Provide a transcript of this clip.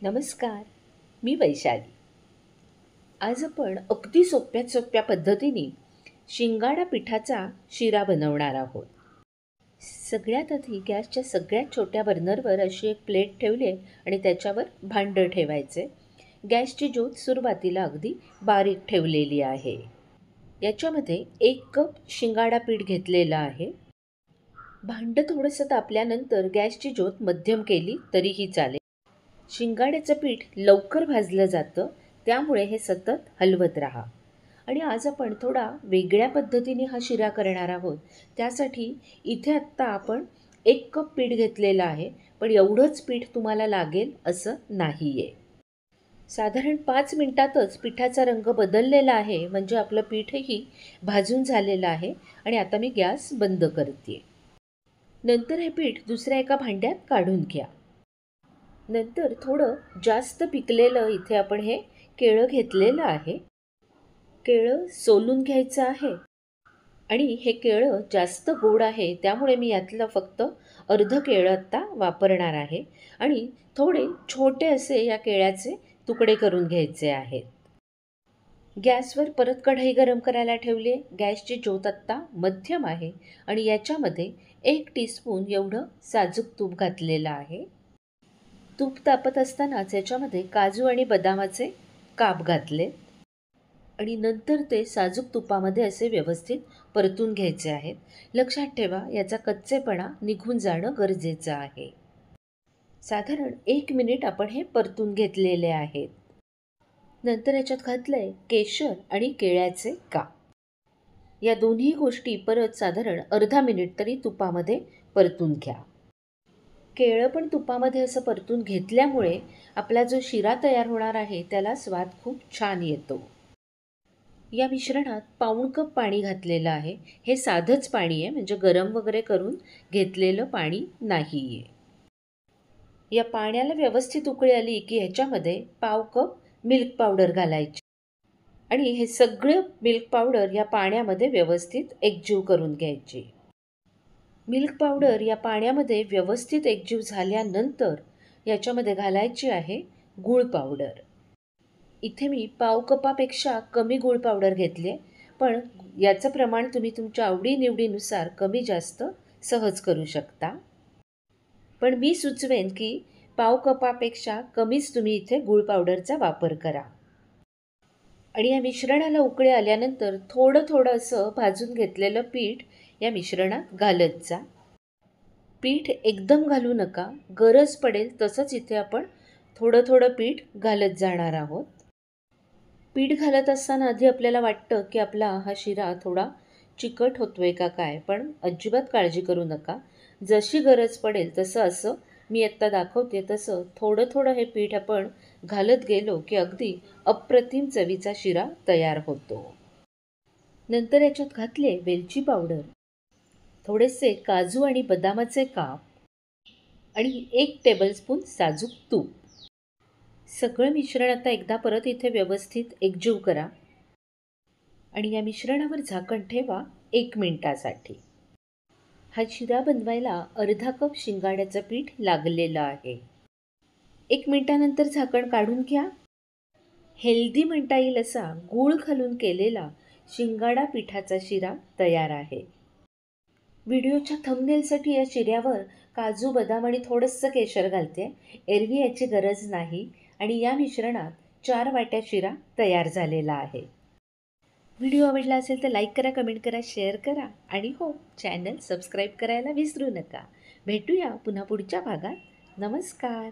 नमस्कार. मी वैशाली. आज आपण अगदी सोप्यात सोप्या पद्धतीने शिंगाडा पिठाचा शिरा बनवणार आहोत. सगळ्यात आधी गॅसच्या सगळ्यात छोट्या बर्नरवर अशी एक प्लेट ठेवली आहे आणि त्याच्यावर भांडं ठेवायचे. गॅसची ज्योत सुरुवातीला अगदी बारीक ठेवलेली आहे. याच्यामध्ये 1 कप शिंगाडा पीठ घेतलेलं आहे. भांडं थोडंसं तापल्यानंतर गॅसची ज्योत मध्यम केली तरीही चालेल. शिंगाड्याचं पीठ लवकर भाजलं जातं, त्यामुळे हे सतत हलवत राहा. आणि आज आपण थोडा वेगळ्या पद्धतीने हा शिरा करणार आहोत. त्यासाठी इथे आत्ता आपण 1 कप पीठ घेतलेलं आहे, पण एवढंच पीठ तुम्हाला लागेल असं नाही आहे. साधारण 5 मिनिटातच पिठाचा रंग बदललेला आहे, म्हणजे आपलं पीठही भाजून झालेलं आहे. आणि आता मी गॅस बंद करते. नंतर हे पीठ दुसऱ्या एका भांड्यात काढून घ्या. नंतर थोडं जास्त पिकलेलं इथे आपण हे केळं घेतलेलं आहे. केळं सोलून घ्यायचं आहे आणि हे केळं जास्त गोड आहे, त्यामुळे मी यातलं फक्त अर्ध केळं आत्ता वापरणार आहे. आणि थोडे छोटे असे या केळ्याचे तुकडे करून घ्यायचे आहेत. गॅसवर परत कढई गरम करायला ठेवली. गॅसची ज्योत आत्ता मध्यम आहे आणि याच्यामध्ये 1 टीस्पून एवढं साजूक तूप घातलेलं आहे. तूप तापत असतानाच याच्यामध्ये काजू आणि बदामाचे काप घातले आणि नंतर ते साजूक तुपामध्ये असे व्यवस्थित परतून घ्यायचे आहेत. लक्षात ठेवा, याचा कच्चेपणा निघून जाणं गरजेचं आहे. साधारण 1 मिनिट आपण हे परतून घेतलेले आहेत. नंतर याच्यात घातलंय केशर आणि केळ्याचे काप. या दोन्ही गोष्टी परत साधारण अर्धा मिनिट तरी तुपामध्ये परतून घ्या. केळं पण तुपामध्ये असं परतून घेतल्यामुळे आपला जो शिरा तयार होणार आहे त्याला स्वाद खूप छान येतो. या मिश्रणात पाऊण कप पाणी घातलेलं आहे. हे साधंच पाणी आहे, म्हणजे गरम वगैरे करून घेतलेलं पाणी नाही आहे. या पाण्याला व्यवस्थित उकळी आली की ह्याच्यामध्ये पाव कप मिल्क पावडर घालायची आणि हे सगळं मिल्क पावडर या पाण्यामध्ये व्यवस्थित एकजीव करून घ्यायची. मिल्क पावडर या पाण्यामध्ये व्यवस्थित एकजीव झाल्यानंतर याच्यामध्ये घालायची आहे गूळ पावडर. इथे मी पाव कपापेक्षा कमी गूळ पावडर घेतले, पण याचं प्रमाण तुम्ही तुमच्या आवडीनिवडीनुसार कमी जास्त सहज करू शकता. पण मी सुचवेन की पाव कपापेक्षा कमीच तुम्ही इथे गूळ पावडरचा वापर करा. आणि या मिश्रणाला उकळी आल्यानंतर थोडं थोडं असं भाजून घेतलेलं पीठ या मिश्रणात घालत जा. पीठ एकदम घालू नका, गरज पडेल तसंच इथे आपण थोडं थोडं पीठ घालत जाणार आहोत. पीठ घालत असताना आधी आपल्याला वाटतं की आपला हा शिरा थोडा चिकट होतोय का काय, पण अजिबात काळजी करू नका. जशी गरज पडेल तसं असं मी आत्ता दाखवते तसं थोडं थोडं हे पीठ आपण घालत गेलो की अगदी अप्रतिम चवीचा शिरा तयार होतो. नंतर याच्यात घातले वेलची पावडर, थोडेसे काजू आणि बदामाचे काप आणि 1 टेबलस्पून साजूक तूप. सगळं मिश्रण आता एकदा परत इथे व्यवस्थित एकजीव करा आणि या मिश्रणावर झाकण ठेवा 1 मिनिटासाठी. हा शिरा बनवायला अर्धा कप शिंगाड्याचं पीठ लागलेलं आहे. 1 मिनिटानंतर झाकण काढून घ्या. हेल्दी म्हणता येईल असा गूळ घालून केलेला शिंगाडा पिठाचा शिरा तयार आहे. व्हिडिओच्या थंबनेलसाठी या शिऱ्यावर काजू, बदाम आणि थोडंसं केशर घालते. एरवी याची गरज नाही आणि या मिश्रणात 4 वाट्या शिरा तयार झालेला आहे. व्हिडिओ आवडला असेल तर लाईक करा, कमेंट करा, शेअर करा आणि हो, चॅनल सबस्क्राईब करायला विसरू नका. भेटूया पुन्हा पुढच्या भागात. नमस्कार.